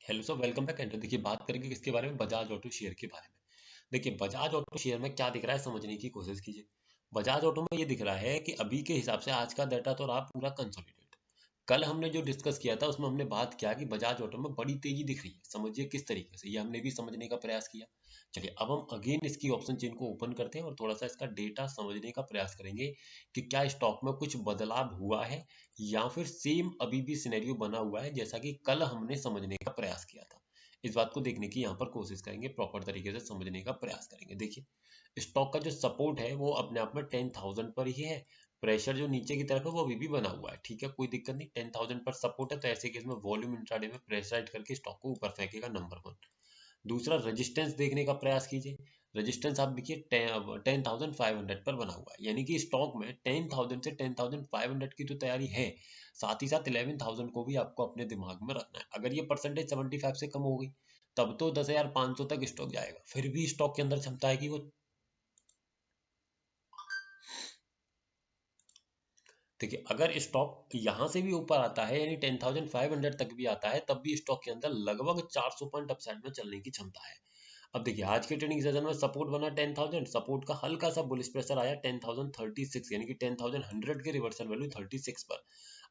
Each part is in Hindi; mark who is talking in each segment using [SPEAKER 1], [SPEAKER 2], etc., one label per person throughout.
[SPEAKER 1] Hello sir, welcome back. And देखिए बात करेंगे किसके बारे में, बजाज ऑटो शेयर के बारे में। देखिए बजाज ऑटो शेयर में क्या दिख रहा है समझने की कोशिश कीजिए। बजाज ऑटो में ये दिख रहा है कि अभी के हिसाब से आज का डाटा तो रहा पूरा कंसोलिडेट। कल हमने जो डिस्कस किया था उसमें हमने बात किया कि बजाज ऑटो में बड़ी तेजी दिख रही है। समझिए किस तरीके से, ये हमने भी समझने का प्रयास किया। चलिए अब हम अगेन इसकी ऑप्शन चेन को ओपन करते हैं और थोड़ा सा इसका डेटा समझने का प्रयास करेंगे कि क्या स्टॉक में कुछ बदलाव हुआ है या फिर सेम अभी भी सिनेरियो बना हुआ है जैसा कि कल हमने समझने का प्रयास किया था। इस बात को देखने की यहाँ पर कोशिश करेंगे, प्रॉपर तरीके से समझने का प्रयास करेंगे। देखिए स्टॉक का जो सपोर्ट है वो अपने आप में 10,000 पर ही है। प्रेशर जो नीचे की तरफ है वो अभी भी बना हुआ है, ठीक है, कोई दिक्कत नहीं। 10,000 पर सपोर्ट है तो ऐसे केस में वॉल्यूम इंट्राडे में प्रेशराइज करके स्टॉक को ऊपर फेंकेगा, नंबर वन। दूसरा, रेजिस्टेंस देखने का प्रयास कीजिए। रेजिस्टेंस आप देखिए 10,500 पर बना हुआ है, यानी कि स्टॉक में 10,000 से 10,500 की तो तैयारी है। साथ ही साथ 11,000 को भी आपको अपने दिमाग में रखना है। अगर ये परसेंटेज 75 से कम हो गई तब तो 10,500 तक स्टॉक जाएगा, फिर भी स्टॉक के अंदर क्षमता है कि वो, देखिए अगर स्टॉक यहाँ से भी ऊपर आता है यानी 10,500 तक भी आता है तब भी स्टॉक के अंदर लगभग 400 पॉइंट अपसाइड में चलने की क्षमता है। अब देखिए आज के ट्रेडिंग सेशन में सपोर्ट बना 10,000, सपोर्ट का हल्का सा बुलिश प्रेशर आया 10,036, यानी कि 10,100 के रिवर्सल वैल्यू 36 पर।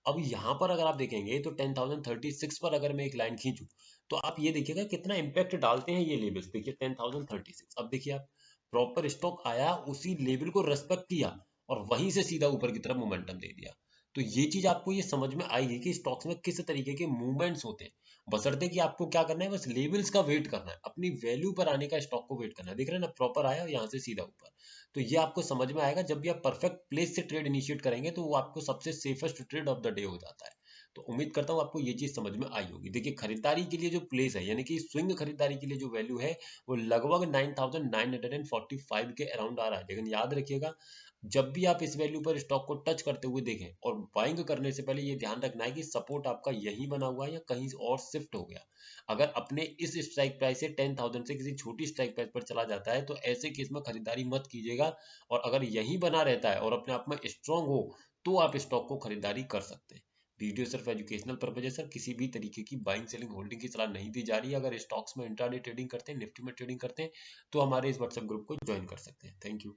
[SPEAKER 1] अब यहाँ पर अगर आप देखेंगे तो 10,036 पर अगर मैं एक लाइन खींचूं तो आप ये देखिएगा कितना इंपैक्ट डालते हैं ये लेवल्स। देखिए 10,036, अब देखिए आप प्रॉपर स्टॉक आया, उसी लेवल को रेस्पेक्ट किया और वहीं से सीधा ऊपर की तरफ मोमेंटम दे दिया। तो ये चीज आपको ये समझ में आएगी कि स्टॉक्स में किस तरीके के मूवमेंट्स होते हैं। बशर्ते कि आपको क्या करना है, बस लेवल्स का वेट करना है, अपनी वैल्यू पर आने का स्टॉक को वेट करना है। देख रहे हैं ना, प्रॉपर आया और यहाँ से सीधा ऊपर। तो ये आपको समझ में आएगा। जब भी आप परफेक्ट प्लेस से ट्रेड इनिशिएट करेंगे तो वो आपको सबसे safest trade off the day हो जाता है। तो उम्मीद करता हूँ आपको ये चीज समझ में आई होगी। देखिए खरीदारी के लिए जो प्लेस है, यानी कि स्विंग खरीदारी के लिए जो वैल्यू है वो लगभग 9,945 के अराउंड आ रहा है। लेकिन याद रखिएगा, जब भी आप इस वैल्यू पर स्टॉक को टच करते हुए देखें और बाइंग करने से पहले ये ध्यान रखना है कि सपोर्ट आपका यहीं बना हुआ है या कहीं और शिफ्ट हो गया। अगर अपने इस स्ट्राइक प्राइस से 10,000 से किसी छोटी स्ट्राइक प्राइस पर चला जाता है तो ऐसे केस में खरीदारी मत कीजिएगा। और अगर यहीं बना रहता है और अपने आप में स्ट्रांग हो तो आप स्टॉक को खरीदारी कर सकते हैं। वीडियो सिर्फ एजुकेशनल पर्पज है सर, किसी भी तरीके की बाइंग सेलिंग होल्डिंग की सलाह नहीं दी जा रही है। अगर स्टॉक्स में इंट्राडे ट्रेडिंग करते हैं, निफ्टी में ट्रेडिंग करते हैं तो हमारे इस व्हाट्सएप ग्रुप को ज्वाइन कर सकते हैं। Thank you.